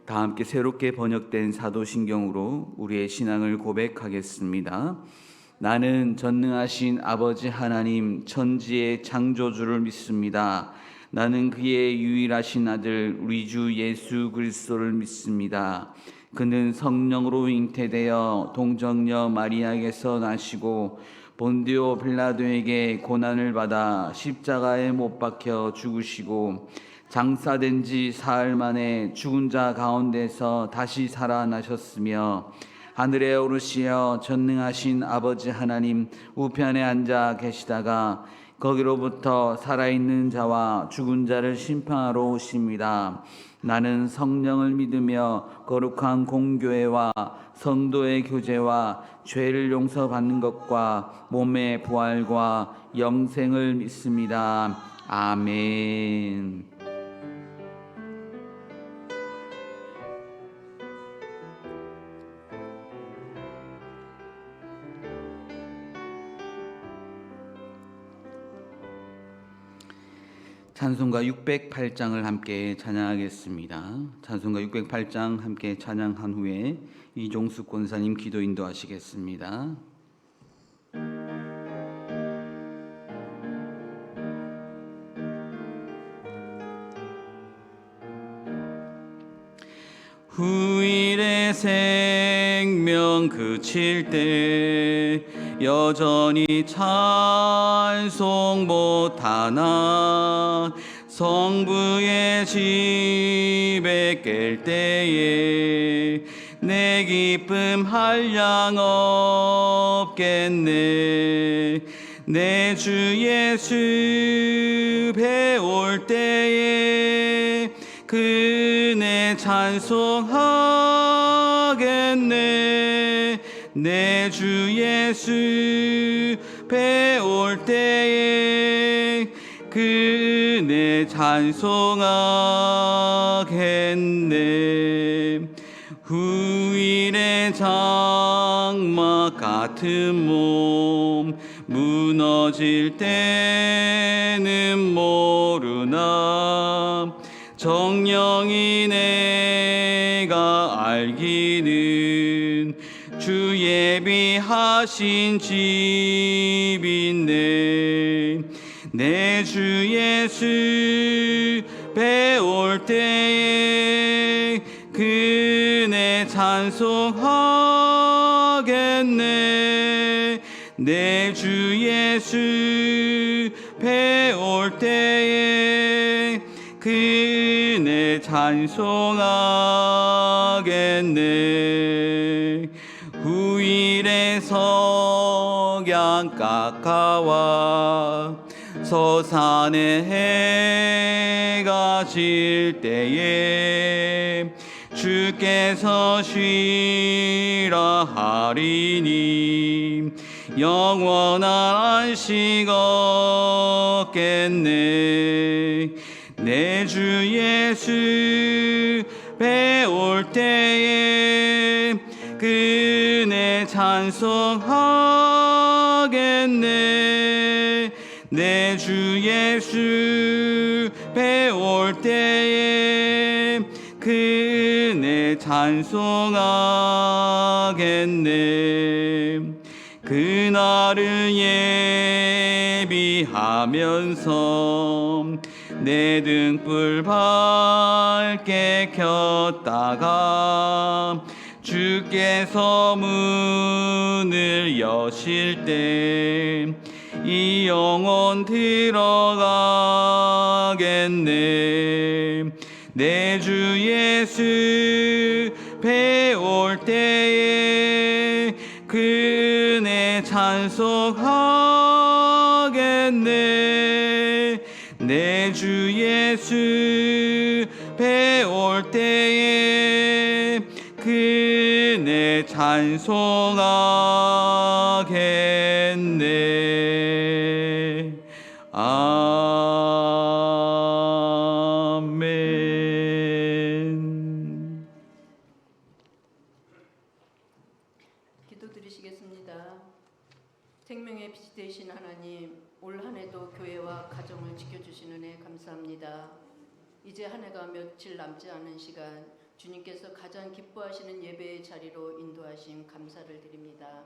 다 함께 새롭게 번역된 사도신경으로 우리의 신앙을 고백하겠습니다. 나는 전능하신 아버지 하나님 천지의 창조주를 믿습니다. 나는 그의 유일하신 아들 우리 주 예수 그리스도를 믿습니다. 그는 성령으로 잉태되어 동정녀 마리아에게서 나시고 본디오 빌라도에게 고난을 받아 십자가에 못 박혀 죽으시고 장사된 지 사흘 만에 죽은 자 가운데서 다시 살아나셨으며 하늘에 오르시어 전능하신 아버지 하나님 우편에 앉아 계시다가 거기로부터 살아있는 자와 죽은 자를 심판하러 오십니다. 나는 성령을 믿으며 거룩한 공교회와 성도의 교제와 죄를 용서받는 것과 몸의 부활과 영생을 믿습니다. 아멘. 찬송가 608장을 함께 찬양하겠습니다. 찬송가 608장 함께 찬양한 후에 이종숙 권사님 기도 인도하시겠습니다. 후일의 생명 그칠 때 여전히 찬송 못하나 성부의 집에 깰 때에 내 기쁨 한량 없겠네. 내 주 예수 배올 때에 그네 찬송하겠네. 내 주 예수 배올 때에 그네 찬송하겠네. 후일의 장막 같은 몸 무너질 때는 모르나 정령이 내가 알기는 주 예비하신 집인데 내 주 예수 배올 때에 그네 찬송하겠네. 내 주 예수 배올 때에 그네 찬송하겠네. 후일의 석양 가까워 서산에 해가 질 때에 주께서 쉬라 하리니 영원한 안식 얻겠네. 내 주 예수 배올 때에 그네 찬송하겠네. 내 주 예수 배올 때에 그네 찬송하겠네. 그날을 예비하면서 내 등불 밝게 켰다가 주께서 문을 여실 때 이 영혼 들어가겠네. 내 주 예수 배올 때에 그네 찬송하겠네. 내 주 예수 배올 때에 그네 찬송하겠네. 아멘. 기도드리시겠습니다. 생명의 빛이 되신 하나님, 올 한 해도 교회와 가정을 지켜주시는 애 감사합니다. 이제 한 해가 며칠 남지 않은 시간 주님께서 가장 기뻐하시는 예배의 자리로 인도하심 감사를 드립니다.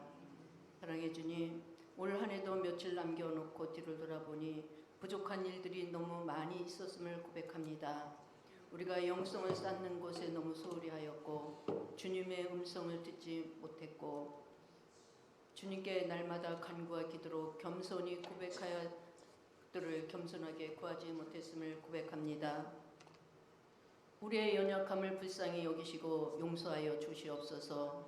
사랑해 주님, 올 한 해도 며칠 남겨놓고 뒤를 돌아보니 부족한 일들이 너무 많이 있었음을 고백합니다. 우리가 영성을 쌓는 곳에 너무 소홀히 하였고 주님의 음성을 듣지 못했고 주님께 날마다 간구와 기도로 겸손히 고백하여들을 겸손하게 구하지 못했음을 고백합니다. 우리의 연약함을 불쌍히 여기시고 용서하여 주시옵소서.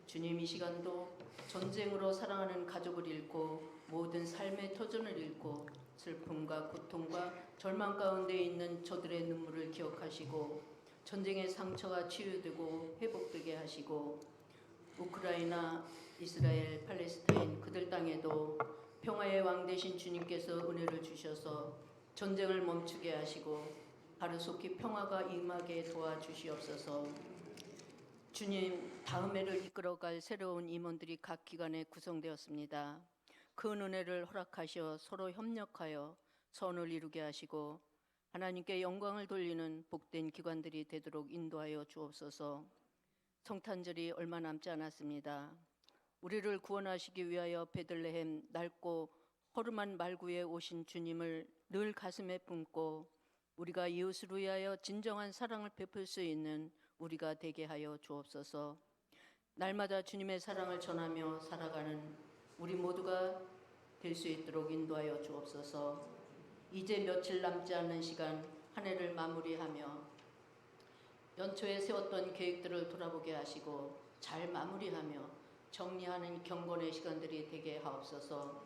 주님, 이 시간도 전쟁으로 사랑하는 가족을 잃고 모든 삶의 터전을 잃고 슬픔과 고통과 절망 가운데 있는 저들의 눈물을 기억하시고 전쟁의 상처가 치유되고 회복되게 하시고 우크라이나, 이스라엘, 팔레스타인 그들 땅에도 평화의 왕 되신 주님께서 은혜를 주셔서 전쟁을 멈추게 하시고 하루속히 평화가 임하게 도와주시옵소서. 주님, 다음 해를 이끌어갈 새로운 임원들이 각 기관에 구성되었습니다. 큰 은혜를 허락하셔 서로 협력하여 선을 이루게 하시고 하나님께 영광을 돌리는 복된 기관들이 되도록 인도하여 주옵소서. 성탄절이 얼마 남지 않았습니다. 우리를 구원하시기 위하여 베들레헴 낡고 허름한 말구에 오신 주님을 늘 가슴에 품고 우리가 이웃을 위하여 진정한 사랑을 베풀 수 있는 우리가 되게 하여 주옵소서. 날마다 주님의 사랑을 전하며 살아가는 우리 모두가 될 수 있도록 인도하여 주옵소서. 이제 며칠 남지 않은 시간 한 해를 마무리하며 연초에 세웠던 계획들을 돌아보게 하시고 잘 마무리하며 정리하는 경건의 시간들이 되게 하옵소서.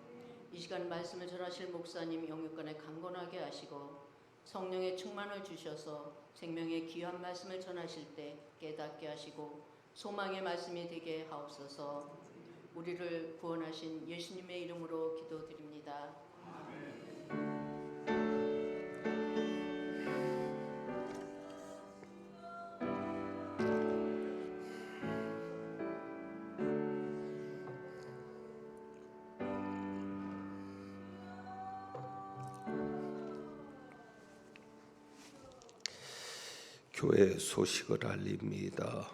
이 시간 말씀을 전하실 목사님 영육간에 강건하게 하시고 성령의 충만을 주셔서 생명의 귀한 말씀을 전하실 때 깨닫게 하시고 소망의 말씀이 되게 하옵소서. 우리를 구원하신 예수님의 이름으로 기도드립니다. 교회 소식을 알립니다.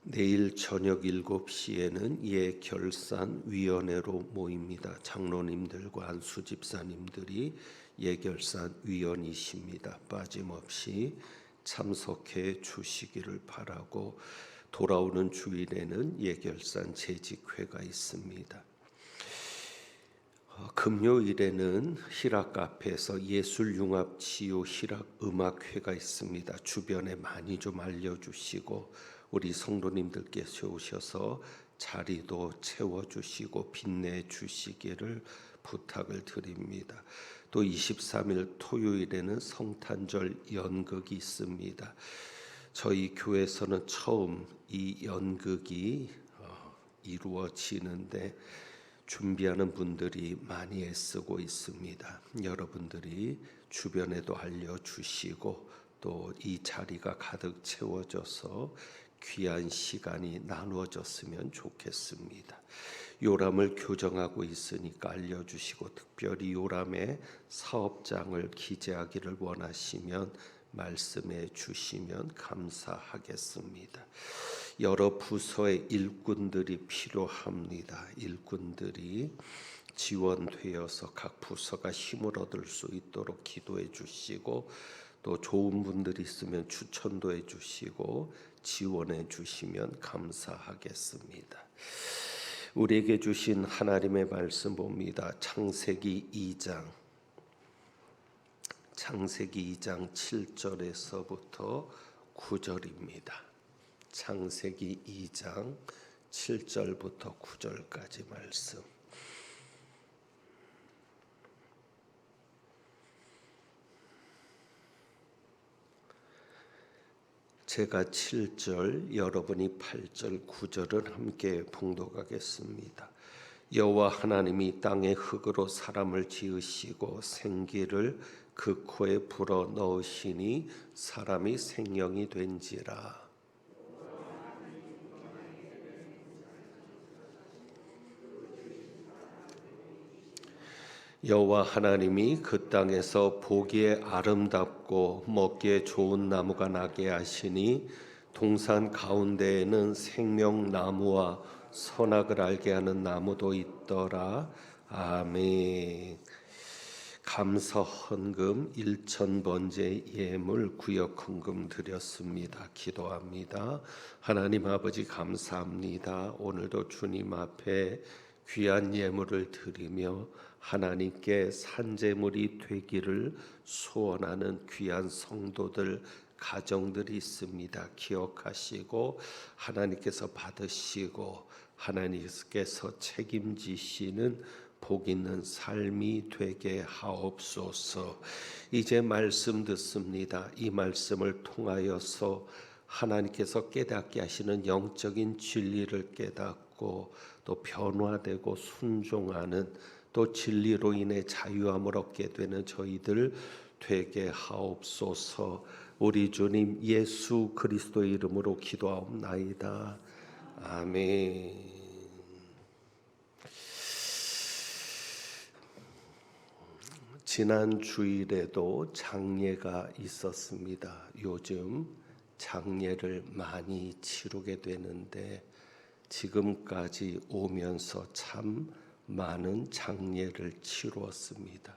내일 저녁 7시에는 예결산위원회로 모입니다. 장로님들과 안수 집사님들이 예결산위원이십니다. 빠짐없이 참석해 주시기를 바라고 돌아오는 주일에는 예결산 재직회가 있습니다. 금요일에는 희락카페에서 예술융합치유 희락음악회가 있습니다. 주변에 많이 좀 알려주시고 우리 성도님들께서 오셔서 자리도 채워주시고 빛내주시기를 부탁을 드립니다. 또 23일 토요일에는 성탄절 연극이 있습니다. 저희 교회에서는 처음 이 연극이 이루어지는데 준비하는 분들이 많이 애쓰고 있습니다. 여러분들이 주변에도 알려주시고 또 이 자리가 가득 채워져서 귀한 시간이 나누어졌으면 좋겠습니다. 요람을 교정하고 있으니까 알려주시고 특별히 요람의 사업장을 기재하기를 원하시면 말씀해 주시면 감사하겠습니다. 여러 부서의 일꾼들이 필요합니다. 일꾼들이 지원되어서 각 부서가 힘을 얻을 수 있도록 기도해 주시고 또 좋은 분들이 있으면 추천도 해 주시고 지원해 주시면 감사하겠습니다. 우리에게 주신 하나님의 말씀 봅니다. 창세기 2장 7절에서부터 9절입니다. 창세기 2장 7절부터 9절까지 말씀. 제가 7절, 여러분이 8절, 9절을 함께 봉독하겠습니다. 여호와 하나님이 땅의 흙으로 사람을 지으시고 생기를 그 코에 불어 넣으시니 사람이 생명이 된지라. 여호와 하나님이 그 땅에서 보기에 아름답고 먹기에 좋은 나무가 나게 하시니 동산 가운데에는 생명나무와 선악을 알게 하는 나무도 있더라. 아멘. 감사 헌금 1,000번째 예물 구역 헌금 드렸습니다. 기도합니다. 하나님 아버지 감사합니다. 오늘도 주님 앞에 귀한 예물을 드리며 하나님께 산제물이 되기를 소원하는 귀한 성도들 가정들이 있습니다. 기억하시고 하나님께서 받으시고 하나님께서 책임지시는 복 있는 삶이 되게 하옵소서. 이제 말씀 듣습니다. 이 말씀을 통하여서 하나님께서 깨닫게 하시는 영적인 진리를 깨닫고 또 변화되고 순종하는 또 진리로 인해 자유함을 얻게 되는 저희들 되게 하옵소서. 우리 주님 예수 그리스도의 이름으로 기도하옵나이다. 아멘. 지난 주일에도 장례가 있었습니다. 요즘 장례를 많이 치르게 되는데 지금까지 오면서 참 많은 장례를 치루었습니다.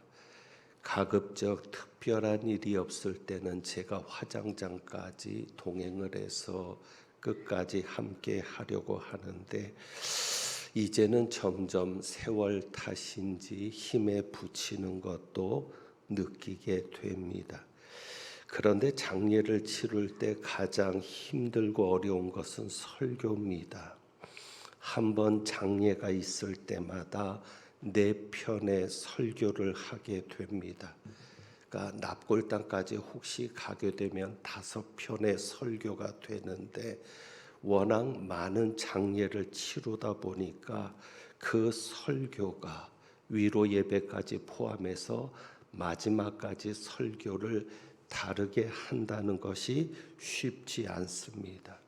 가급적 특별한 일이 없을 때는 제가 화장장까지 동행을 해서 끝까지 함께 하려고 하는데 이제는 점점 세월 탓인지 힘에 부치는 것도 느끼게 됩니다. 그런데 장례를 치를 때 가장 힘들고 어려운 것은 설교입니다. 한번 장례가 있을 때마다 네 편의 설교를 하게 됩니다. 그러니까 납골당까지 혹시 가게 되면 5편의 설교가 되는데 워낙 많은 장례를 치르다 보니까 그 설교가 위로 예배까지 포함해서 마지막까지 설교를 다르게 한다는 것이 쉽지 않습니다.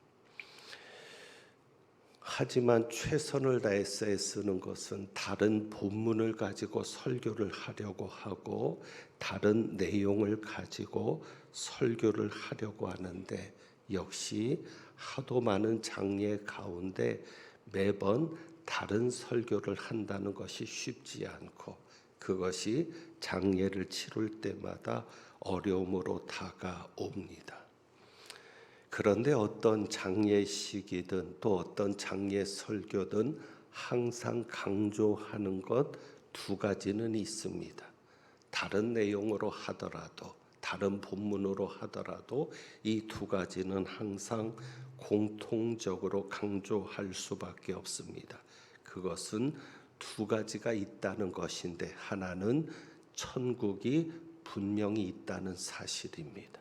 하지만 최선을 다해서 애쓰는 것은 다른 본문을 가지고 설교를 하려고 하고 다른 내용을 가지고 설교를 하려고 하는데 역시 하도 많은 장례 가운데 매번 다른 설교를 한다는 것이 쉽지 않고 그것이 장례를 치를 때마다 어려움으로 다가옵니다. 그런데 어떤 장례식이든 또 어떤 장례 설교든 항상 강조하는 것 2가지는 있습니다. 다른 내용으로 하더라도 다른 본문으로 하더라도 이 2가지는 항상 공통적으로 강조할 수밖에 없습니다. 그것은 2가지가 있다는 것인데 하나는 천국이 분명히 있다는 사실입니다.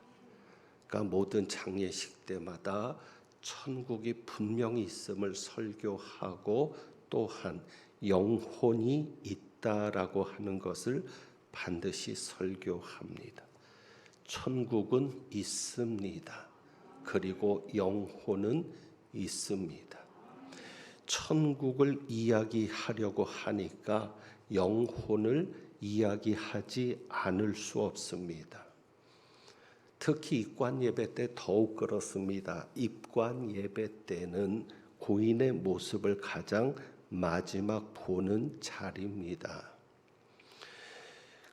그러니까 모든 장례식 때마다 천국이 분명히 있음을 설교하고 또한 영혼이 있다라고 하는 것을 반드시 설교합니다. 천국은 있습니다. 그리고 영혼은 있습니다. 천국을 이야기하려고 하니까 영혼을 이야기하지 않을 수 없습니다. 특히 입관 예배 때 더욱 그렇습니다. 입관 예배 때는 고인의 모습을 가장 마지막 보는 자리입니다.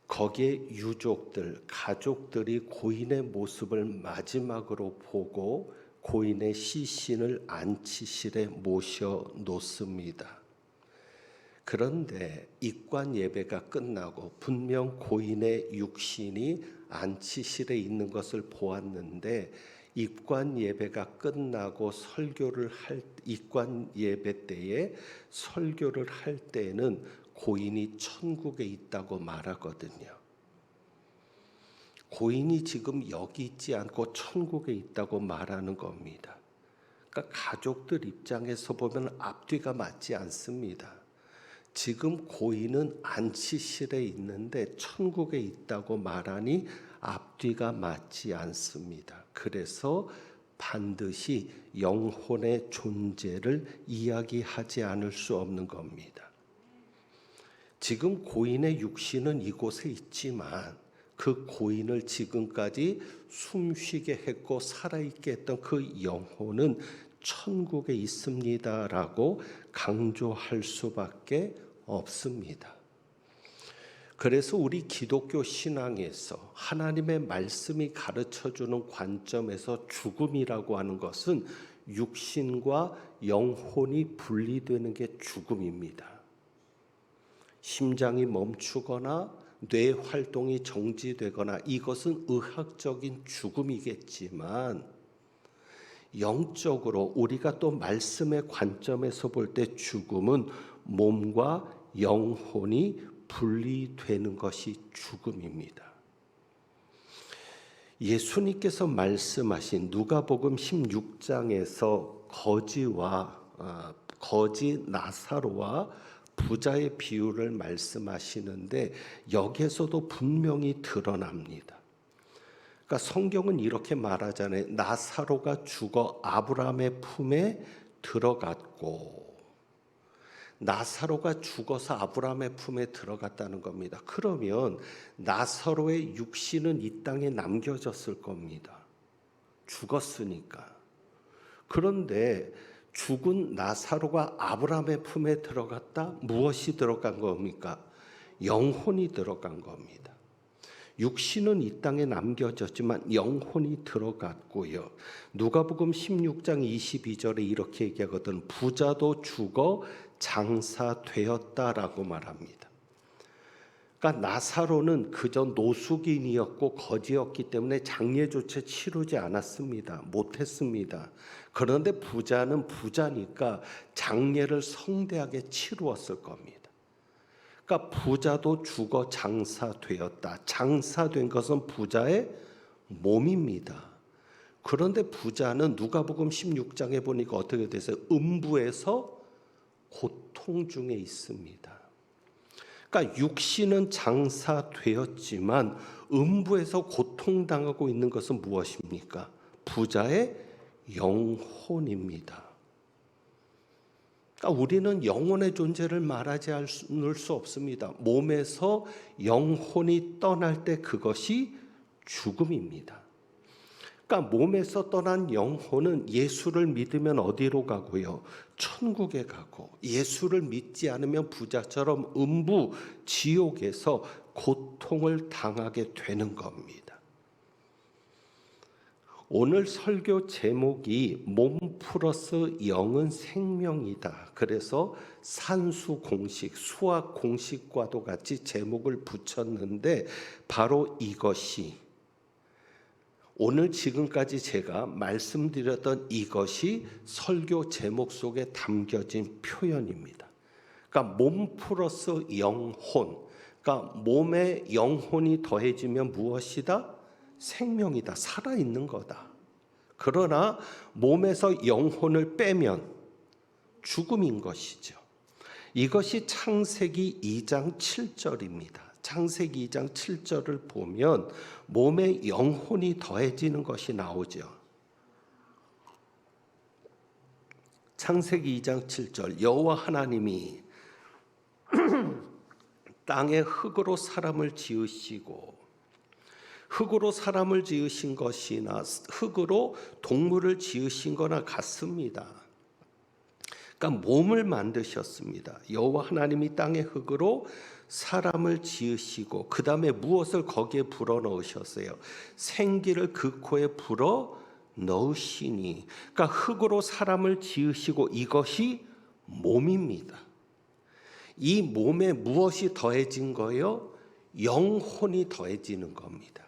거기에 유족들, 가족들이 고인의 모습을 마지막으로 보고 고인의 시신을 안치실에 모셔 놓습니다. 그런데 입관 예배가 끝나고 분명 고인의 육신이 안치실에 있는 것을 보았는데 입관 예배가 끝나고 입관 예배 때에 설교를 할 때에는 고인이 천국에 있다고 말하거든요. 고인이 지금 여기 있지 않고 천국에 있다고 말하는 겁니다. 그러니까 가족들 입장에서 보면 앞뒤가 맞지 않습니다. 지금 고인은 안치실에 있는데 천국에 있다고 말하니 앞뒤가 맞지 않습니다. 그래서 반드시 영혼의 존재를 이야기하지 않을 수 없는 겁니다. 지금 고인의 육신은 이곳에 있지만 그 고인을 지금까지 숨쉬게 했고 살아있게 했던 그 영혼은 천국에 있습니다라고 강조할 수밖에 없습니다. 그래서 우리 기독교 신앙에서 하나님의 말씀이 가르쳐주는 관점에서 죽음이라고 하는 것은 육신과 영혼이 분리되는 게 죽음입니다. 심장이 멈추거나 뇌 활동이 정지되거나 이것은 의학적인 죽음이겠지만 영적으로 우리가 또 말씀의 관점에서 볼 때 죽음은 몸과 영혼이 분리되는 것이 죽음입니다. 예수님께서 말씀하신 누가복음 16장에서 거지 나사로와 부자의 비유를 말씀하시는데 여기에서도 분명히 드러납니다. 그러니까 성경은 이렇게 말하잖아요. 나사로가 죽어 아브라함의 품에 들어갔고, 나사로가 죽어서 아브라함의 품에 들어갔다는 겁니다. 그러면 나사로의 육신은 이 땅에 남겨졌을 겁니다. 죽었으니까. 그런데 죽은 나사로가 아브라함의 품에 들어갔다? 무엇이 들어간 겁니까? 영혼이 들어간 겁니다. 육신은 이 땅에 남겨졌지만 영혼이 들어갔고요. 누가복음 16장 22절에 이렇게 얘기하거든. 부자도 죽어 장사되었다라고 말합니다. 그러니까 나사로는 그저 노숙인이었고 거지였기 때문에 장례조차 치르지 않았습니다. 못했습니다. 그런데 부자는 부자니까 장례를 성대하게 치루었을 겁니다. 그러니까 부자도 죽어 장사되었다. 장사된 것은 부자의 몸입니다. 그런데 부자는 누가복음 16장에 보니까 어떻게 됐어요? 음부에서 고통 중에 있습니다. 그러니까 육신은 장사되었지만 음부에서 고통당하고 있는 것은 무엇입니까? 부자의 영혼입니다. 그러니까 우리는 영혼의 존재를 말하지 않을 수 없습니다. 몸에서 영혼이 떠날 때 그것이 죽음입니다. 그러니까 몸에서 떠난 영혼은 예수를 믿으면 어디로 가고요? 천국에 가고, 예수를 믿지 않으면 부자처럼 음부 지옥에서 고통을 당하게 되는 겁니다. 오늘 설교 제목이 몸 플러스 영은 생명이다. 그래서 산수 공식, 수학 공식과도 같이 제목을 붙였는데 바로 이것이 오늘 지금까지 제가 말씀드렸던 이것이 설교 제목 속에 담겨진 표현입니다. 그러니까 몸 플러스 영혼, 그러니까 몸에 영혼이 더해지면 무엇이다? 생명이다. 살아있는 거다. 그러나 몸에서 영혼을 빼면 죽음인 것이죠. 이것이 창세기 2장 7절입니다. 창세기 2장 7절을 보면 몸에 영혼이 더해지는 것이 나오죠. 창세기 2장 7절 여호와 하나님이 땅에 흙으로 사람을 지으시고 흙으로 사람을 지으신 것이나 흙으로 동물을 지으신 거나 같습니다. 그러니까 몸을 만드셨습니다. 여호와 하나님이 땅의 흙으로 사람을 지으시고 그 다음에 무엇을 거기에 불어넣으셨어요? 생기를 그 코에 불어넣으시니, 그러니까 흙으로 사람을 지으시고 이것이 몸입니다. 이 몸에 무엇이 더해진 거예요? 영혼이 더해지는 겁니다.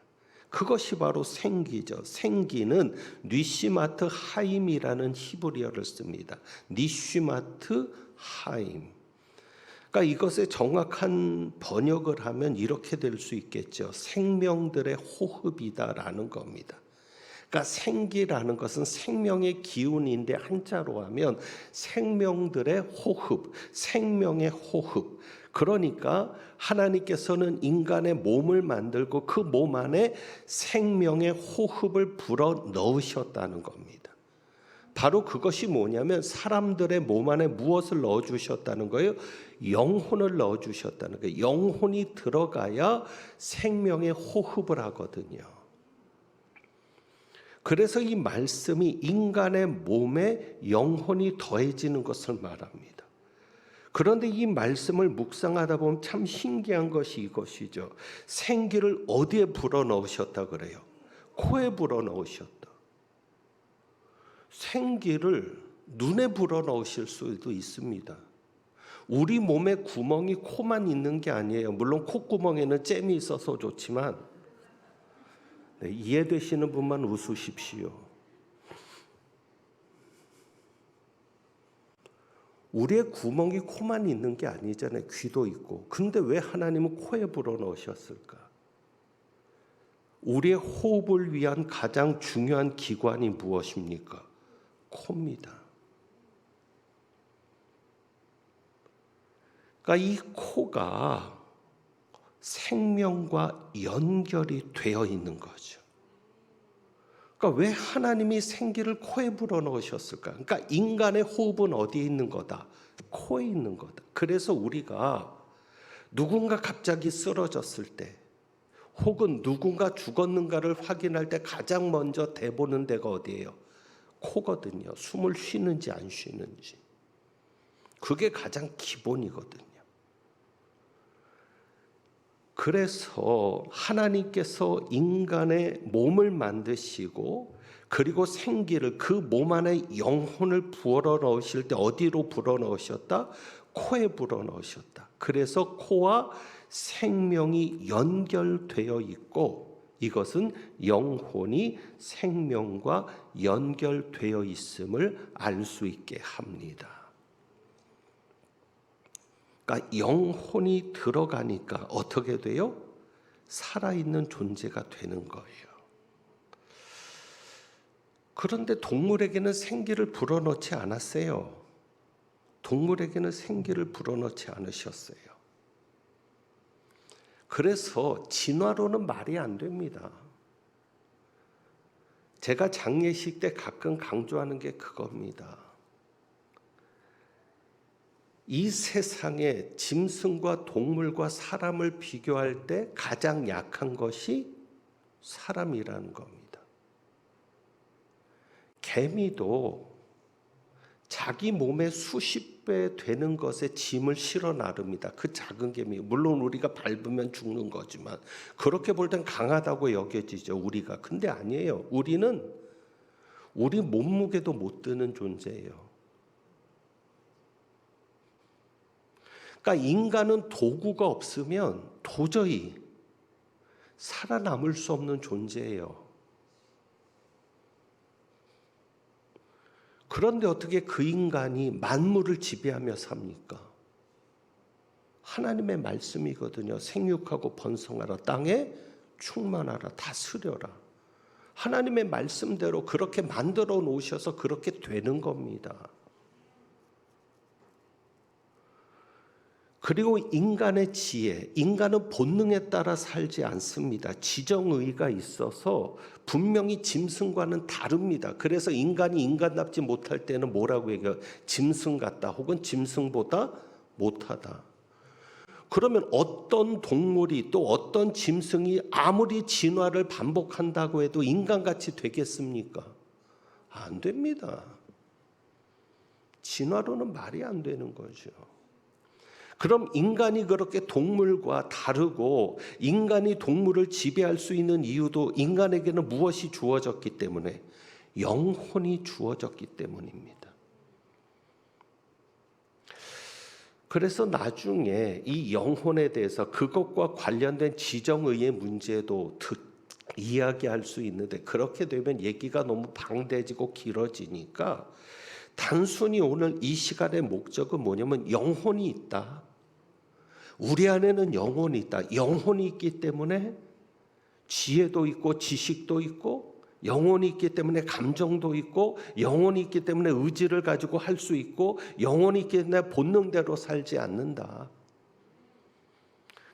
그것이 바로 생기죠. 생기는 니시마트 하임이라는 히브리어를 씁니다. 니시마트 하임. 그러니까 이것의 정확한 번역을 하면 이렇게 될 수 있겠죠. 생명들의 호흡이다라는 겁니다. 그러니까 생기라는 것은 생명의 기운인데 한자로 하면 생명들의 호흡, 생명의 호흡. 그러니까 하나님께서는 인간의 몸을 만들고 그 몸 안에 생명의 호흡을 불어 넣으셨다는 겁니다. 바로 그것이 뭐냐면 사람들의 몸 안에 무엇을 넣어주셨다는 거예요? 영혼을 넣어주셨다는 거예요. 영혼이 들어가야 생명의 호흡을 하거든요. 그래서 이 말씀이 인간의 몸에 영혼이 더해지는 것을 말합니다. 그런데 이 말씀을 묵상하다 보면 참 신기한 것이 이것이죠. 생기를 어디에 불어넣으셨다 그래요? 코에 불어넣으셨다. 생기를 눈에 불어넣으실 수도 있습니다. 우리 몸에 구멍이 코만 있는 게 아니에요. 물론 콧구멍에는 잼이 있어서 좋지만 네, 이해되시는 분만 웃으십시오. 우리의 구멍이 코만 있는 게 아니잖아요. 귀도 있고. 근데 왜 하나님은 코에 불어넣으셨을까? 우리의 호흡을 위한 가장 중요한 기관이 무엇입니까? 코입니다. 그러니까 이 코가 생명과 연결이 되어 있는 거죠. 그러니까 왜 하나님이 생기를 코에 불어넣으셨을까? 그러니까 인간의 호흡은 어디에 있는 거다? 코에 있는 거다. 그래서 우리가 누군가 갑자기 쓰러졌을 때 혹은 누군가 죽었는가를 확인할 때 가장 먼저 대보는 데가 어디예요? 코거든요. 숨을 쉬는지 안 쉬는지. 그게 가장 기본이거든요. 그래서 하나님께서 인간의 몸을 만드시고 그리고 생기를 그 몸 안에 영혼을 불어 넣으실 때 어디로 불어 넣으셨다? 코에 불어 넣으셨다. 그래서 코와 생명이 연결되어 있고 이것은 영혼이 생명과 연결되어 있음을 알 수 있게 합니다. 그러니까 영혼이 들어가니까 어떻게 돼요? 살아있는 존재가 되는 거예요. 그런데 동물에게는 생기를 불어넣지 않았어요. 동물에게는 생기를 불어넣지 않으셨어요. 그래서 진화론은 말이 안 됩니다. 제가 장례식 때 가끔 강조하는 게 그겁니다. 이 세상에 짐승과 동물과 사람을 비교할 때 가장 약한 것이 사람이라는 겁니다. 개미도 자기 몸에 수십 배 되는 것에 짐을 실어 나릅니다. 그 작은 개미, 물론 우리가 밟으면 죽는 거지만 그렇게 볼 땐 강하다고 여겨지죠, 우리가. 근데 아니에요. 우리는 우리 몸무게도 못 드는 존재예요. 그러니까 인간은 도구가 없으면 도저히 살아남을 수 없는 존재예요. 그런데 어떻게 그 인간이 만물을 지배하며 삽니까? 하나님의 말씀이거든요. 생육하고 번성하라, 땅에 충만하라, 다스려라. 하나님의 말씀대로 그렇게 만들어 놓으셔서 그렇게 되는 겁니다. 그리고 인간의 지혜, 인간은 본능에 따라 살지 않습니다. 지정의가 있어서 분명히 짐승과는 다릅니다. 그래서 인간이 인간답지 못할 때는 뭐라고 얘기해요? 짐승 같다 혹은 짐승보다 못하다. 그러면 어떤 동물이 또 어떤 짐승이 아무리 진화를 반복한다고 해도 인간같이 되겠습니까? 안 됩니다. 진화로는 말이 안 되는 거죠. 그럼 인간이 그렇게 동물과 다르고 인간이 동물을 지배할 수 있는 이유도 인간에게는 무엇이 주어졌기 때문에? 영혼이 주어졌기 때문입니다. 그래서 나중에 이 영혼에 대해서 그것과 관련된 지정의의 문제도 이야기할 수 있는데 그렇게 되면 얘기가 너무 방대해지고 길어지니까 단순히 오늘 이 시간의 목적은 뭐냐면 영혼이 있다. 우리 안에는 영혼이 있다. 영혼이 있기 때문에 지혜도 있고 지식도 있고 영혼이 있기 때문에 감정도 있고 영혼이 있기 때문에 의지를 가지고 할 수 있고 영혼이 있기 때문에 본능대로 살지 않는다.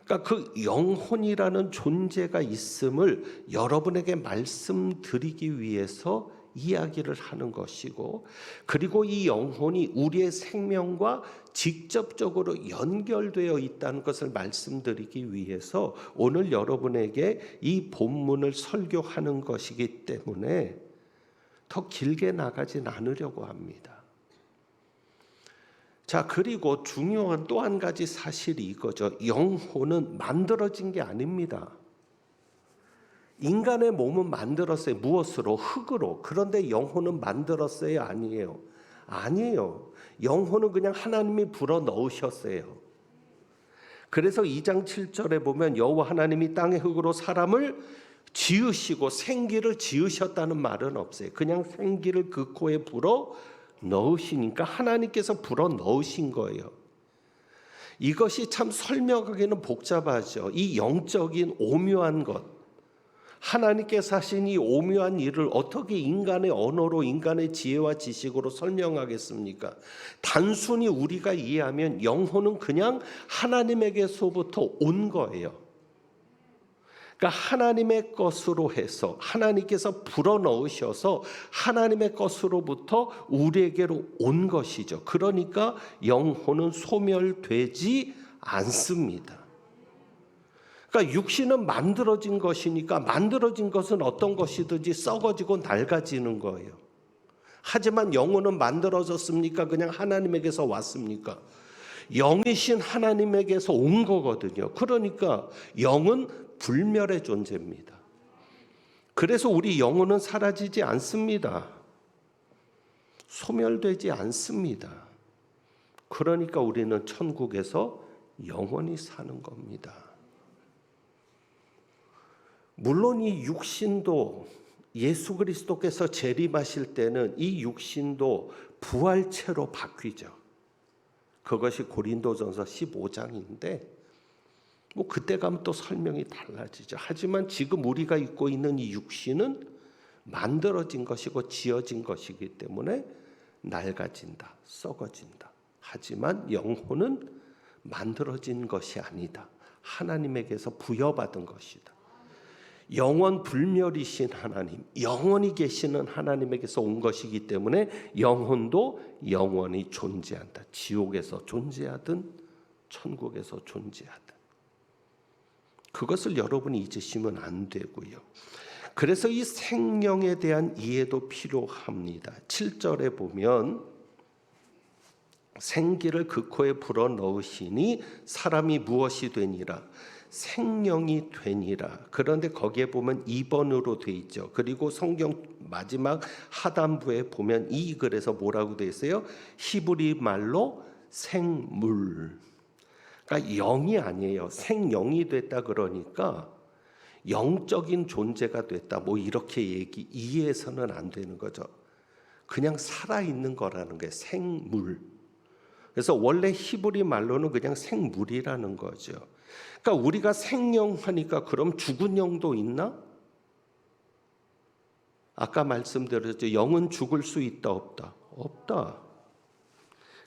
그러니까 그 영혼이라는 존재가 있음을 여러분에게 말씀드리기 위해서 이야기를 하는 것이고, 그리고 이 영혼이 우리의 생명과 직접적으로 연결되어 있다는 것을 말씀드리기 위해서 오늘 여러분에게 이 본문을 설교하는 것이기 때문에 더 길게 나가진 않으려고 합니다. 자, 그리고 중요한 또 한 가지 사실이 이거죠. 영혼은 만들어진 게 아닙니다. 인간의 몸은 만들었어요. 무엇으로? 흙으로. 그런데 영혼은 만들었어요? 아니에요. 아니에요. 영혼은 그냥 하나님이 불어 넣으셨어요. 그래서 2장 7절에 보면 여호와 하나님이 땅의 흙으로 사람을 지으시고 생기를 지으셨다는 말은 없어요. 그냥 생기를 그 코에 불어 넣으시니까 하나님께서 불어 넣으신 거예요. 이것이 참 설명하기는 복잡하죠. 이 영적인 오묘한 것, 하나님께서 하신 이 오묘한 일을 어떻게 인간의 언어로, 인간의 지혜와 지식으로 설명하겠습니까? 단순히 우리가 이해하면 영혼은 그냥 하나님에게서부터 온 거예요. 그러니까 하나님의 것으로 해서 하나님께서 불어넣으셔서 하나님의 것으로부터 우리에게로 온 것이죠. 그러니까 영혼은 소멸되지 않습니다. 그러니까 육신은 만들어진 것이니까 만들어진 것은 어떤 것이든지 썩어지고 낡아지는 거예요. 하지만 영혼은 만들어졌습니까? 그냥 하나님에게서 왔습니까? 영이신 하나님에게서 온 거거든요. 그러니까 영은 불멸의 존재입니다. 그래서 우리 영혼은 사라지지 않습니다. 소멸되지 않습니다. 그러니까 우리는 천국에서 영원히 사는 겁니다. 물론 이 육신도 예수 그리스도께서 재림하실 때는 이 육신도 부활체로 바뀌죠. 그것이 고린도전서 15장인데 뭐 그때 가면 또 설명이 달라지죠. 하지만 지금 우리가 입고 있는 이 육신은 만들어진 것이고 지어진 것이기 때문에 낡아진다, 썩어진다. 하지만 영혼은 만들어진 것이 아니다. 하나님에게서 부여받은 것이다. 영원 불멸이신 하나님, 영원히 계시는 하나님에게서 온 것이기 때문에 영혼도 영원히 존재한다. 지옥에서 존재하든 천국에서 존재하든. 그것을 여러분이 잊으시면 안 되고요. 그래서 이 생명에 대한 이해도 필요합니다. 7절에 보면 생기를 그 코에 불어 넣으시니 사람이 무엇이 되니라? 생명이 되니라. 그런데 거기에 보면 2번으로 돼 있죠. 그리고 성경 마지막 하단부에 보면 이 글에서 뭐라고 돼 있어요? 히브리 말로 생물. 그러니까 영이 아니에요. 생영이 됐다 그러니까 영적인 존재가 됐다. 뭐 이렇게 이해해서는 안 되는 거죠. 그냥 살아있는 거라는 게 생물. 그래서 원래 히브리 말로는 그냥 생물이라는 거죠. 그러니까 우리가 생영하니까 그럼 죽은 영도 있나? 아까 말씀드렸죠. 영은 죽을 수 있다 없다? 없다.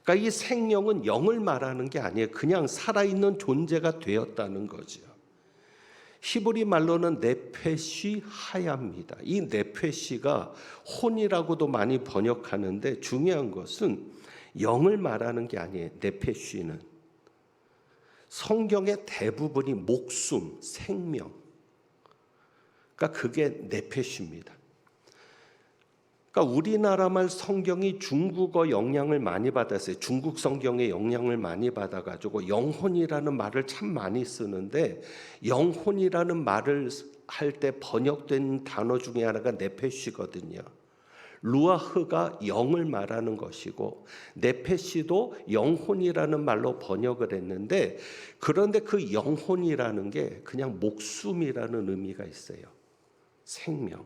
그러니까 이 생명은 영을 말하는 게 아니에요. 그냥 살아있는 존재가 되었다는 거죠. 히브리 말로는 네페시 하야입니다. 이 네페시가 혼이라고도 많이 번역하는데 중요한 것은 영을 말하는 게 아니에요. 네페시는 성경의 대부분이 목숨, 생명. 그러니까 그게 네페시입니다. 그러니까 우리나라 말 성경이 중국어 영향을 많이 받았어요. 중국 성경의 영향을 많이 받아가지고 영혼이라는 말을 참 많이 쓰는데 영혼이라는 말을 할 때 번역된 단어 중에 하나가 네페시거든요. 루아흐가 영을 말하는 것이고 네페시도 영혼이라는 말로 번역을 했는데 그런데 그 영혼이라는 게 그냥 목숨이라는 의미가 있어요. 생명.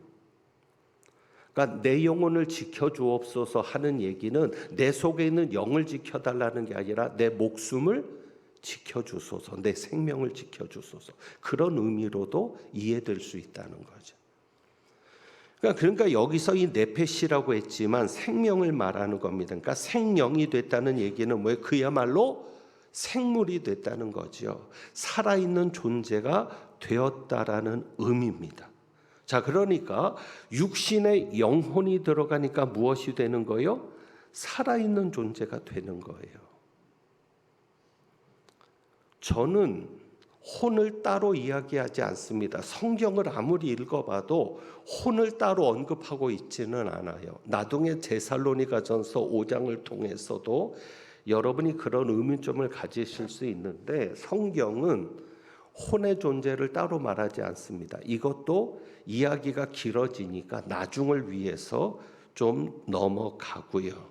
그러니까 내 영혼을 지켜주옵소서 하는 얘기는 내 속에 있는 영을 지켜달라는 게 아니라 내 목숨을 지켜주소서, 내 생명을 지켜주소서. 그런 의미로도 이해될 수 있다는 거죠. 그러니까 여기서 이 네페시라고 했지만 생명을 말하는 겁니다. 그러니까 생명이 됐다는 얘기는 뭐예요? 그야말로 생물이 됐다는 거죠. 살아있는 존재가 되었다라는 의미입니다. 자, 그러니까 육신에 영혼이 들어가니까 무엇이 되는 거예요? 살아있는 존재가 되는 거예요. 저는 혼을 따로 이야기하지 않습니다. 성경을 아무리 읽어봐도 혼을 따로 언급하고 있지는 않아요. 나중에 데살로니가전서 5장을 통해서도 여러분이 그런 의문점을 가지실 수 있는데 성경은 혼의 존재를 따로 말하지 않습니다. 이것도 이야기가 길어지니까 나중을 위해서 좀 넘어가고요.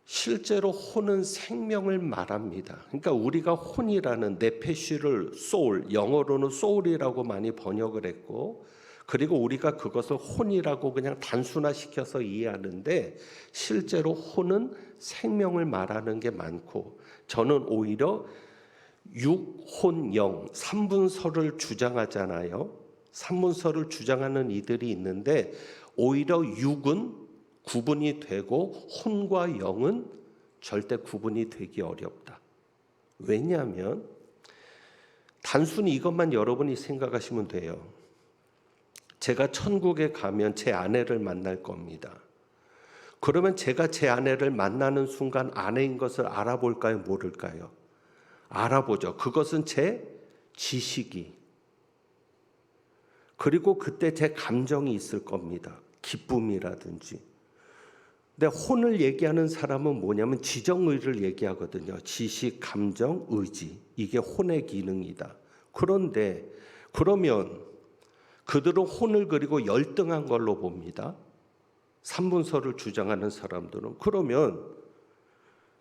실제로 혼은 생명을 말합니다. 그러니까 우리가 혼이라는 네페시를 소울, 영어로는 소울이라고 많이 번역을 했고, 그리고 우리가 그것을 혼이라고 그냥 단순화시켜서 이해하는데 실제로 혼은 생명을 말하는 게 많고, 저는 오히려 육, 혼, 영, 삼분설을 주장하잖아요. 삼분설을 주장하는 이들이 있는데 오히려 육은 구분이 되고 혼과 영은 절대 구분이 되기 어렵다. 왜냐하면 단순히 이것만 여러분이 생각하시면 돼요. 제가 천국에 가면 제 아내를 만날 겁니다. 그러면 제가 제 아내를 만나는 순간 아내인 것을 알아볼까요? 모를까요? 알아보죠. 그것은 제 지식이. 그리고 그때 제 감정이 있을 겁니다. 기쁨이라든지. 근데 혼을 얘기하는 사람은 뭐냐면 지정의를 얘기하거든요. 지식, 감정, 의지. 이게 혼의 기능이다. 그런데 그러면 그들은 혼을 그리고 열등한 걸로 봅니다. 삼분설을 주장하는 사람들은. 그러면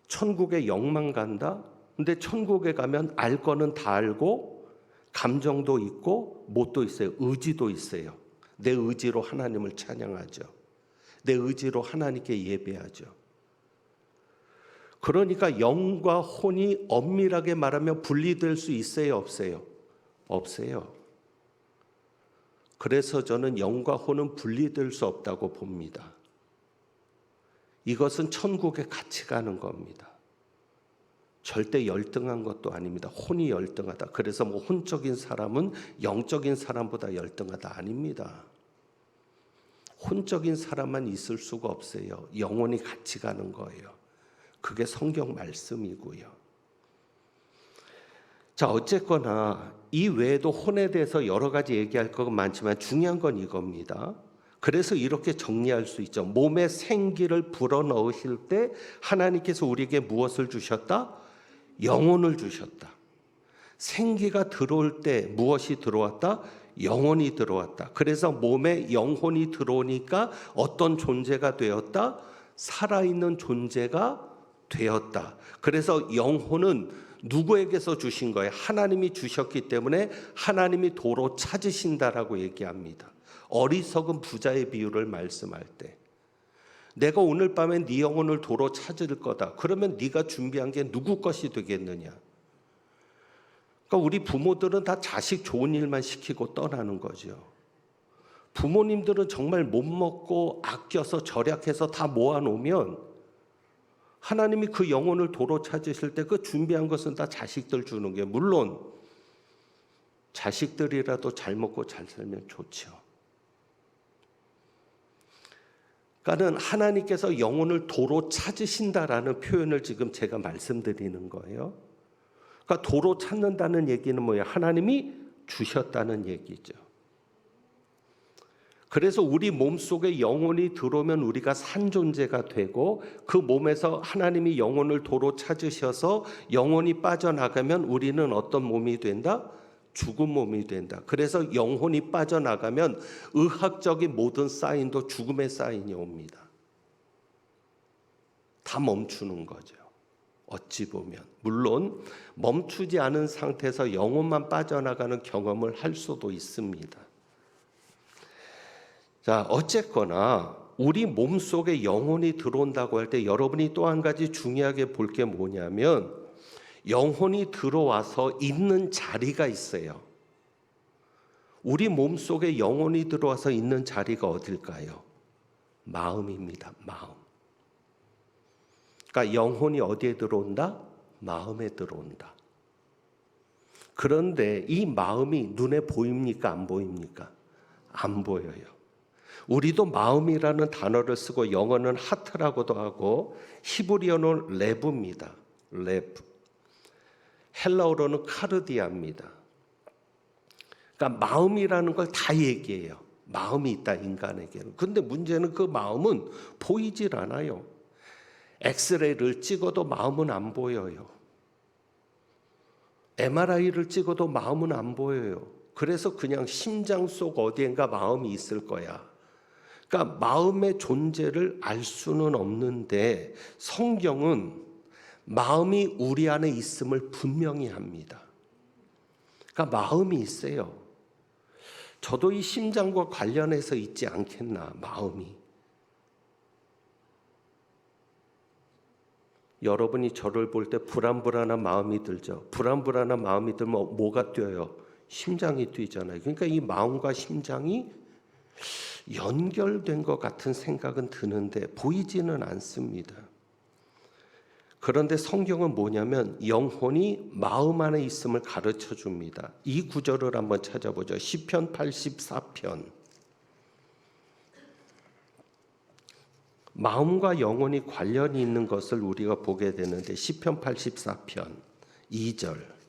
천국에 영만 간다? 근데 천국에 가면 알 거는 다 알고 감정도 있고 뭣도 있어요. 의지도 있어요. 내 의지로 하나님을 찬양하죠. 내 의지로 하나님께 예배하죠. 그러니까 영과 혼이 엄밀하게 말하면 분리될 수 있어요, 없어요? 없어요. 그래서 저는 영과 혼은 분리될 수 없다고 봅니다. 이것은 천국에 같이 가는 겁니다. 절대 열등한 것도 아닙니다. 혼이 열등하다. 그래서 뭐 혼적인 사람은 영적인 사람보다 열등하다. 아닙니다. 혼적인 사람만 있을 수가 없어요. 영혼이 같이 가는 거예요. 그게 성경 말씀이고요. 자, 어쨌거나 이 외에도 혼에 대해서 여러 가지 얘기할 건 많지만 중요한 건 이겁니다. 그래서 이렇게 정리할 수 있죠. 몸에 생기를 불어넣으실 때 하나님께서 우리에게 무엇을 주셨다? 영혼을 주셨다. 생기가 들어올 때 무엇이 들어왔다? 영혼이 들어왔다. 그래서 몸에 영혼이 들어오니까 어떤 존재가 되었다? 살아있는 존재가 되었다. 그래서 영혼은 누구에게서 주신 거예요? 하나님이 주셨기 때문에 하나님이 도로 찾으신다라고 얘기합니다. 어리석은 부자의 비유를 말씀할 때 내가 오늘 밤에 네 영혼을 도로 찾을 거다. 그러면 네가 준비한 게 누구 것이 되겠느냐? 그러니까 우리 부모들은 다 자식 좋은 일만 시키고 떠나는 거죠. 부모님들은 정말 못 먹고 아껴서 절약해서 다 모아놓으면 하나님이 그 영혼을 도로 찾으실 때 그 준비한 것은 다 자식들 주는 게, 물론 자식들이라도 잘 먹고 잘 살면 좋죠. 그러니까 하나님께서 영혼을 도로 찾으신다라는 표현을 지금 제가 말씀드리는 거예요. 그러니까 도로 찾는다는 얘기는 뭐예요? 하나님이 주셨다는 얘기죠. 그래서 우리 몸속에 영혼이 들어오면 우리가 산 존재가 되고, 그 몸에서 하나님이 영혼을 도로 찾으셔서 영혼이 빠져나가면 우리는 어떤 몸이 된다? 죽은 몸이 된다. 그래서 영혼이 빠져나가면 의학적인 모든 사인도 죽음의 사인이 옵니다. 다 멈추는 거죠. 어찌 보면. 물론 멈추지 않은 상태에서 영혼만 빠져나가는 경험을 할 수도 있습니다. 자, 어쨌거나 우리 몸속에 영혼이 들어온다고 할 때 여러분이 또 한 가지 중요하게 볼 게 뭐냐면, 영혼이 들어와서 있는 자리가 있어요. 우리 몸속에 영혼이 들어와서 있는 자리가 어딜까요? 마음입니다. 마음. 그러니까 영혼이 어디에 들어온다? 마음에 들어온다. 그런데 이 마음이 눈에 보입니까? 안 보입니까? 안 보여요. 우리도 마음이라는 단어를 쓰고 영어는 하트라고도 하고 히브리어는 레브입니다. 레브. 헬라어로는 카르디아입니다. 그러니까 마음이라는 걸 다 얘기해요. 마음이 있다, 인간에게는. 근데 문제는 그 마음은 보이질 않아요. 엑스레이를 찍어도 마음은 안 보여요. MRI를 찍어도 마음은 안 보여요. 그래서 그냥 심장 속 어디엔가 마음이 있을 거야. 그러니까 마음의 존재를 알 수는 없는데 성경은 마음이 우리 안에 있음을 분명히 합니다. 그러니까 마음이 있어요. 저도 이 심장과 관련해서 있지 않겠나, 마음이. 여러분이 저를 볼 때 불안불안한 마음이 들죠. 불안불안한 마음이 들면 뭐가 뛰어요? 심장이 뛰잖아요. 그러니까 이 마음과 심장이 연결된 것 같은 생각은 드는데 보이지는 않습니다. 그런데 성경은 뭐냐면 영혼이 마음 안에 있음을 가르쳐 줍니다. 이 구절을 한번 찾아보죠. 시편 84편. 마음과 영혼이 관련이 있는 것을 우리가 보게 되는데 시편 84편 2절.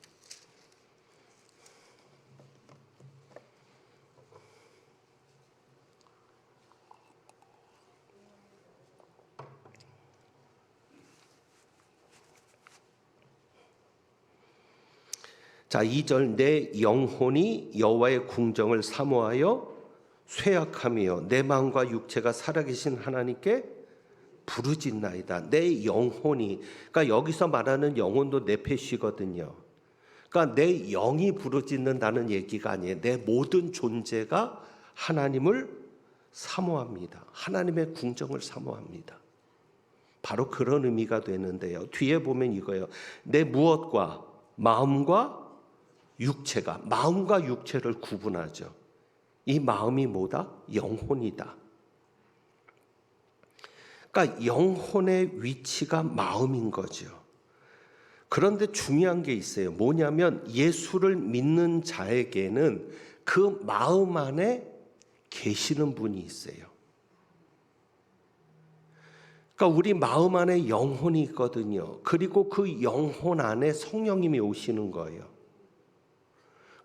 자, 2절. 내 영혼이 여호와의 궁정을 사모하여 쇠약하며 내 마음과 육체가 살아계신 하나님께 부르짖나이다. 내 영혼이, 그러니까 여기서 말하는 영혼도 네페시거든요. 그러니까 내 영이 부르짖는다는 얘기가 아니에요. 내 모든 존재가 하나님을 사모합니다. 하나님의 궁정을 사모합니다. 바로 그런 의미가 되는데요. 뒤에 보면 이거예요. 내 무엇과 마음과 육체가, 마음과 육체를 구분하죠. 이 마음이 뭐다? 영혼이다. 그러니까 영혼의 위치가 마음인 거죠. 그런데 중요한 게 있어요. 뭐냐면 예수를 믿는 자에게는 그 마음 안에 계시는 분이 있어요. 그러니까 우리 마음 안에 영혼이 있거든요. 그리고 그 영혼 안에 성령님이 오시는 거예요.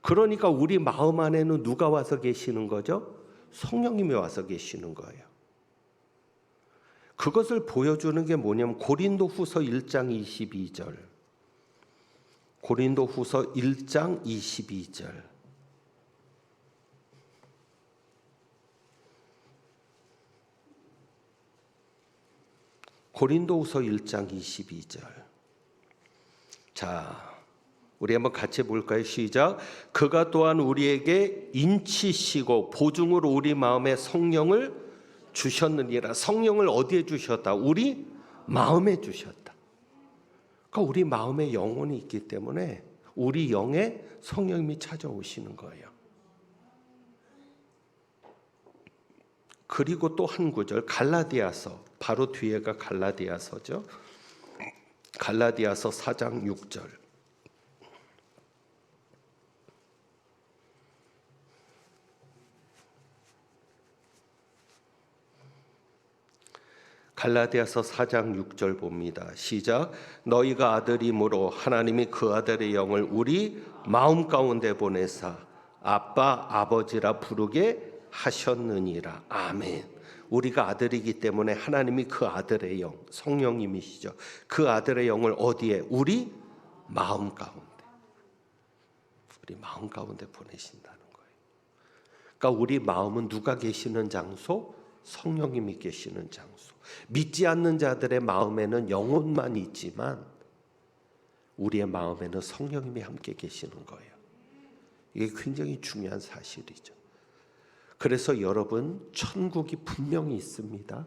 그러니까 우리 마음 안에는 누가 와서 계시는 거죠? 성령님이 와서 계시는 거예요. 그것을 보여주는 게 뭐냐면 고린도후서 1장 22절. 고린도후서 1장 22절. 고린도후서 1장 22절. 자, 우리 한번 같이 볼까요? 시작. 그가 또한 우리에게 인치시고 보증으로 우리 마음에 성령을 주셨느니라. 성령을 어디에 주셨다? 우리 마음에 주셨다. 그러니까 우리 마음에 영혼이 있기 때문에 우리 영에 성령님이 찾아오시는 거예요. 그리고 또 한 구절 갈라디아서, 바로 뒤에가 갈라디아서죠. 갈라디아서 4장 6절. 갈라디아서 4장 6절 봅니다. 시작. 너희가 아들이므로 하나님이 그 아들의 영을 우리 마음 가운데 보내사 아빠 아버지라 부르게 하셨느니라. 아멘. 우리가 아들이기 때문에 하나님이 그 아들의 영, 성령님이시죠. 그 아들의 영을 어디에? 우리 마음 가운데. 우리 마음 가운데 보내신다는 거예요. 그러니까 우리 마음은 누가 계시는 장소? 성령님이 계시는 장소. 믿지 않는 자들의 마음에는 영혼만 있지만 우리의 마음에는 성령님이 함께 계시는 거예요. 이게 굉장히 중요한 사실이죠. 그래서 여러분, 천국이 분명히 있습니다.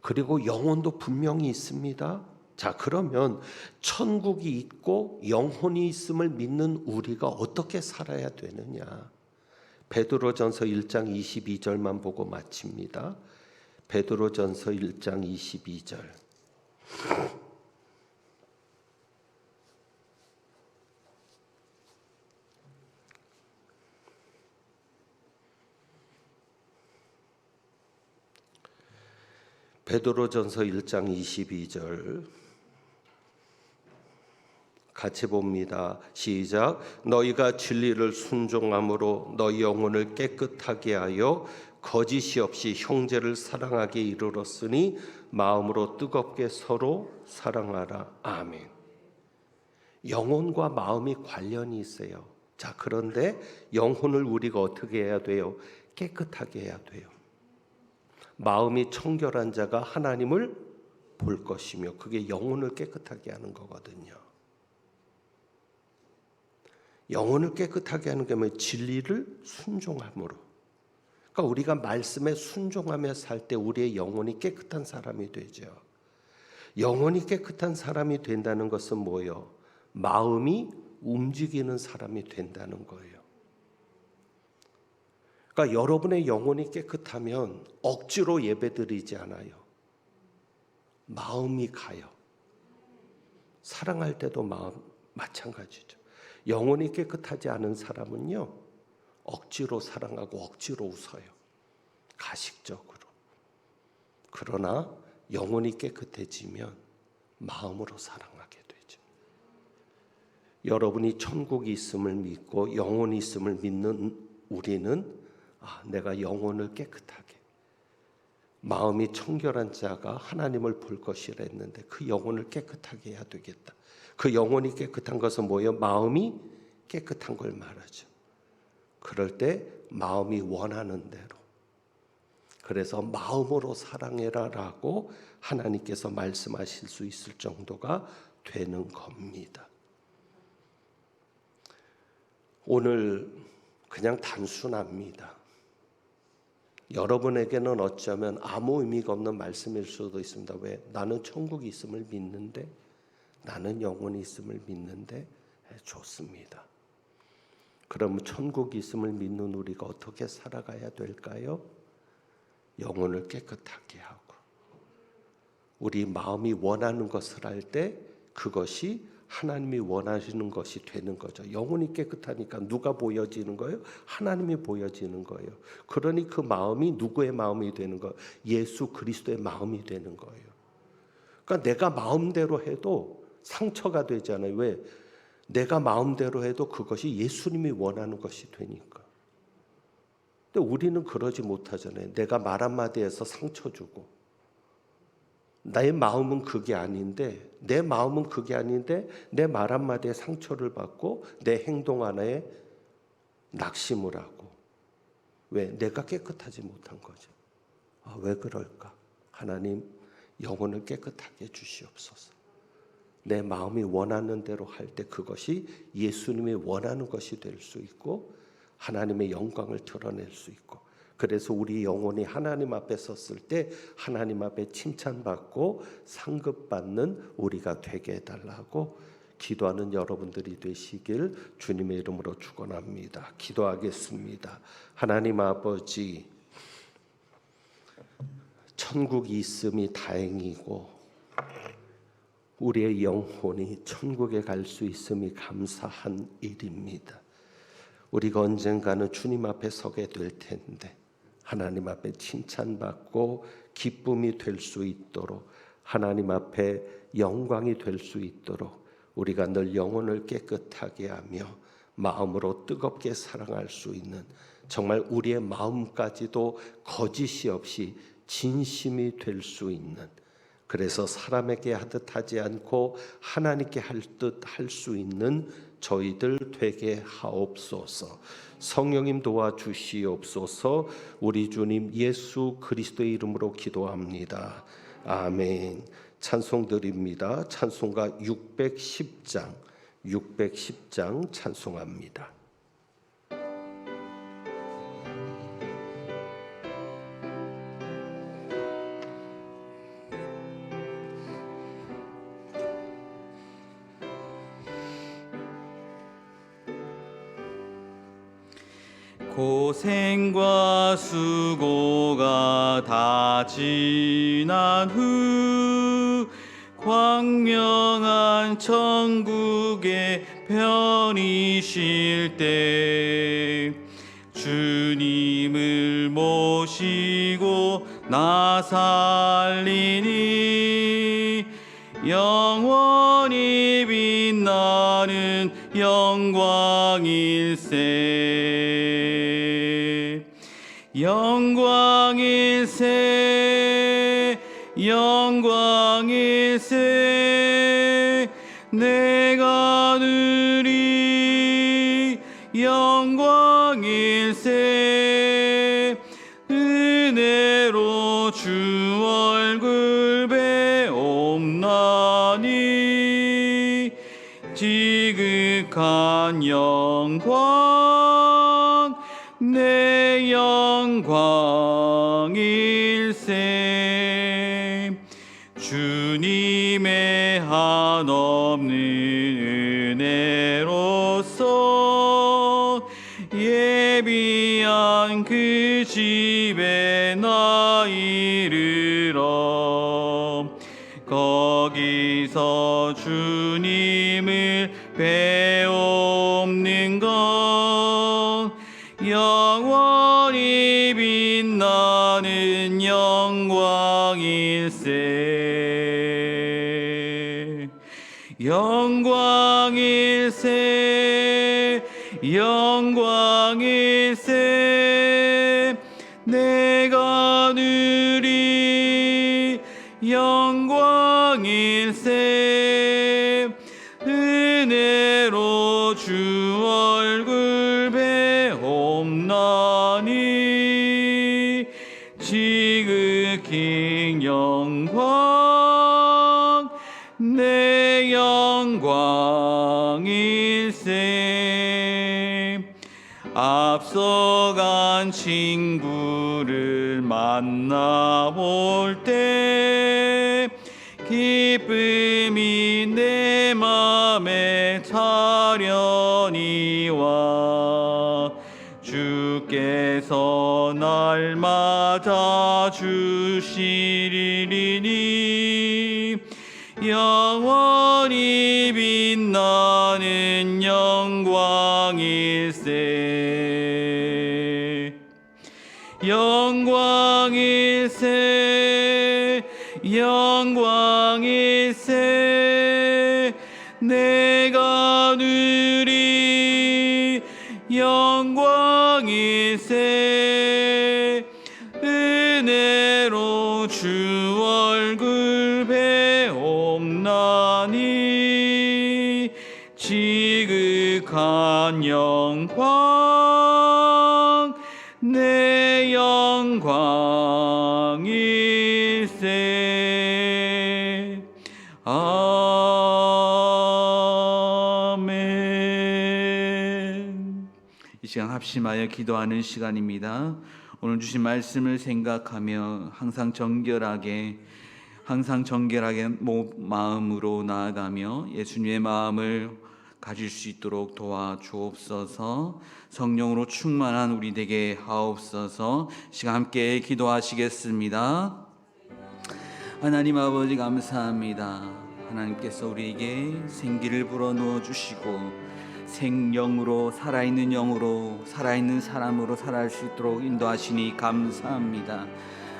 그리고 영혼도 분명히 있습니다. 자, 그러면 천국이 있고 영혼이 있음을 믿는 우리가 어떻게 살아야 되느냐? 베드로전서 1장 22절만 보고 마칩니다. 베드로전서 1장 22절. 베드로전서 1장 22절 같이 봅니다. 시작. 너희가 진리를 순종함으로 너희 영혼을 깨끗하게 하여 거짓이 없이 형제를 사랑하게 이르렀으니 마음으로 뜨겁게 서로 사랑하라. 아멘. 영혼과 마음이 관련이 있어요. 자, 그런데 영혼을 우리가 어떻게 해야 돼요? 깨끗하게 해야 돼요. 마음이 청결한 자가 하나님을 볼 것이며, 그게 영혼을 깨끗하게 하는 거거든요. 영혼을 깨끗하게 하는 게 뭐예요? 진리를 순종함으로. 그러니까 우리가 말씀에 순종하며 살 때 우리의 영혼이 깨끗한 사람이 되죠. 영혼이 깨끗한 사람이 된다는 것은 뭐예요? 마음이 움직이는 사람이 된다는 거예요. 그러니까 여러분의 영혼이 깨끗하면 억지로 예배드리지 않아요. 마음이 가요. 사랑할 때도 마찬가지죠. 영혼이 깨끗하지 않은 사람은요, 억지로 사랑하고 억지로 웃어요. 가식적으로. 그러나 영혼이 깨끗해지면 마음으로 사랑하게 되죠. 여러분이 천국이 있음을 믿고 영혼이 있음을 믿는 우리는 내가 영혼을 깨끗하게, 마음이 청결한 자가 하나님을 볼 것이라 했는데 그 영혼을 깨끗하게 해야 되겠다. 그 영혼이 깨끗한 것은 뭐예요? 마음이 깨끗한 걸 말하죠. 그럴 때 마음이 원하는 대로, 그래서 마음으로 사랑해라라고 하나님께서 말씀하실 수 있을 정도가 되는 겁니다. 오늘 그냥 단순합니다. 여러분에게는 어쩌면 아무 의미가 없는 말씀일 수도 있습니다. 왜? 나는 천국이 있음을 믿는데, 나는 영혼이 있음을 믿는데. 좋습니다. 그럼 천국이 있음을 믿는 우리가 어떻게 살아가야 될까요? 영혼을 깨끗하게 하고, 우리 마음이 원하는 것을 할 때 그것이 하나님이 원하시는 것이 되는 거죠. 영혼이 깨끗하니까 누가 보여지는 거예요? 하나님이 보여지는 거예요. 그러니 그 마음이 누구의 마음이 되는 거예요? 예수 그리스도의 마음이 되는 거예요. 그러니까 내가 마음대로 해도 상처가 되잖아요. 왜? 내가 마음대로 해도 그것이 예수님이 원하는 것이 되니까. 근데 우리는 그러지 못하잖아요. 내가 말 한마디에서 상처 주고, 나의 마음은 그게 아닌데, 내 마음은 그게 아닌데 내 말 한마디에 상처를 받고 내 행동 하나에 낙심을 하고. 왜? 내가 깨끗하지 못한 거죠. 왜 그럴까? 하나님, 영혼을 깨끗하게 주시옵소서. 내 마음이 원하는 대로 할 때 그것이 예수님이 원하는 것이 될 수 있고 하나님의 영광을 드러낼 수 있고, 그래서 우리 영혼이 하나님 앞에 섰을 때 하나님 앞에 칭찬받고 상급받는 우리가 되게 해달라고 기도하는 여러분들이 되시길 주님의 이름으로 축원합니다. 기도하겠습니다. 하나님 아버지, 천국이 있음이 다행이고 우리의 영혼이 천국에 갈 수 있음이 감사한 일입니다. 우리가 언젠가는 주님 앞에 서게 될 텐데 하나님 앞에 칭찬받고 기쁨이 될 수 있도록, 하나님 앞에 영광이 될 수 있도록 우리가 늘 영혼을 깨끗하게 하며 마음으로 뜨겁게 사랑할 수 있는, 정말 우리의 마음까지도 거짓이 없이 진심이 될 수 있는, 그래서 사람에게 하듯 하지 않고 하나님께 할 듯 할 수 있는 저희들 되게 하옵소서. 성령님 도와주시옵소서. 우리 주님 예수 그리스도의 이름으로 기도합니다. 아멘. 찬송 드립니다. 찬송가 610장 찬송합니다. 고생과 수고가 다 지난 후 광명한 천국에 편히 쉴 때 주님을 모시고 나 살리니 영원히 빛나는 영광일세 영광일세 영광일세 내가 누리 영광일세 은혜로 주 얼굴 배옵나니 지극한 영광 내 영광일세 주님의 한없는 은혜로서 예비한 그 집에 나 이르러 거기서 주님을 배옵는 것 영원히 빛나는 영광일세 영광일세 영광일세 내가 누리 영광일세 은혜로 주 얼굴 배옵나니 지극히 영광 내 영광일세 앞서간 친구를 만나볼 때 기쁨이 내 맘에 차려니 와 주께서 날 맞아 주시리니 영원히 빛나는 영광일세 영광일세 영광일세 내가 누리 영광일세 은혜로 주 얼굴 배옵나니 지극한 영광 내 영광일세 아멘. 이 시간 합심하여 기도하는 시간입니다. 오늘 주신 말씀을 생각하며 항상 정결하게 마음으로 나아가며 예수님의 마음을 가질 수 있도록 도와주옵소서. 성령으로 충만한 우리 되게 하옵소서. 시간 함께 기도하시겠습니다. 하나님 아버지 감사합니다. 하나님께서 우리에게 생기를 불어넣어 주시고 생명으로 살아있는 영으로 살아있는 사람으로 살아갈 수 있도록 인도하시니 감사합니다.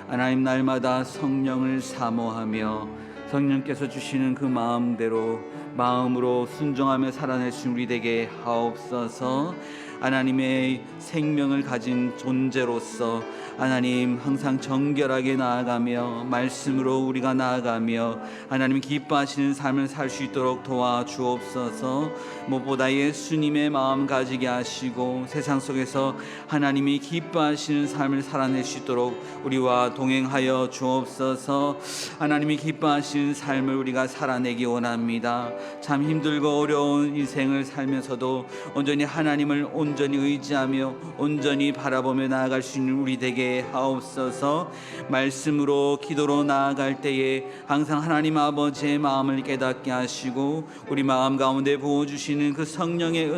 하나님 날마다 성령을 사모하며 성령께서 주시는 그 마음으로 순종하며 살아낼 수 있는 우리 되게 하옵소서. 하나님의 생명을 가진 존재로서 하나님 항상 정결하게 나아가며 말씀으로 우리가 나아가며 하나님 기뻐하시는 삶을 살 수 있도록 도와주옵소서. 무엇보다 예수님의 마음 가지게 하시고 세상 속에서 하나님이 기뻐하시는 삶을 살아낼 수 있도록 우리와 동행하여 주옵소서. 하나님이 기뻐하시는 삶을 우리가 살아내기 원합니다. 참 힘들고 어려운 인생을 살면서도 온전히 하나님을 온전히 의지하며 온전히 바라보며 나아갈 수 있는 우리 되게 하옵소서. 말씀으로 기도로 나아갈 때에 항상 하나님 아버지의 마음을 깨닫게 하시고 우리 마음 가운데 부어주시는 그 성령의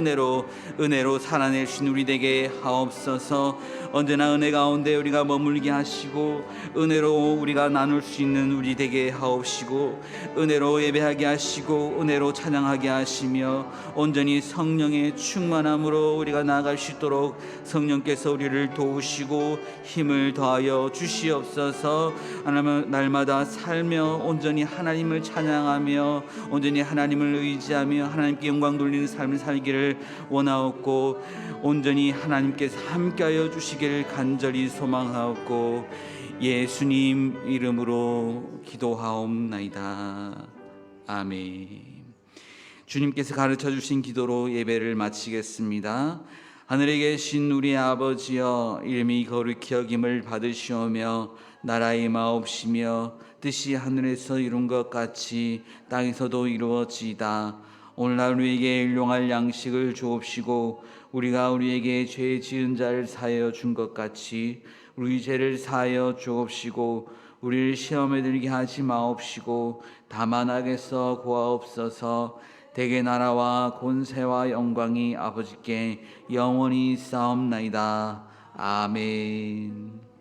은혜로 살아낼 수 있는 우리 되게 하옵소서. 언제나 은혜 가운데 우리가 머물게 하시고 은혜로 우리가 나눌 수 있는 우리 되게 하옵시고 은혜로 예배하게 하시고 은혜로 그대로 찬양하게 하시며 온전히 성령의 충만함으로 우리가 나아갈 수 있도록 성령께서 우리를 도우시고 힘을 더하여 주시옵소서. 하나님, 날마다 살며 온전히 하나님을 찬양하며 온전히 하나님을 의지하며 하나님께 영광 돌리는 삶을 살기를 원하옵고 온전히 하나님께서 함께하여 주시기를 간절히 소망하옵고 예수님 이름으로 기도하옵나이다. 아멘. 주님께서 가르쳐 주신 기도로 예배를 마치겠습니다. 하늘에 계신 우리 아버지여, 이름이 거룩히 여김을 받으시오며 나라의 임하옵시며 뜻이 하늘에서 이룬 것 같이 땅에서도 이루어지이다. 오늘날 우리에게 일용할 양식을 주옵시고 우리가 우리에게 죄 지은 자를 사하여 준 것 같이 우리 죄를 사하여 주옵시고 우리를 시험에 들게 하지 마옵시고 다만 악에서 구하옵소서. 대개 나라와 권세와 영광이 아버지께 영원히 있사옵나이다. 아멘.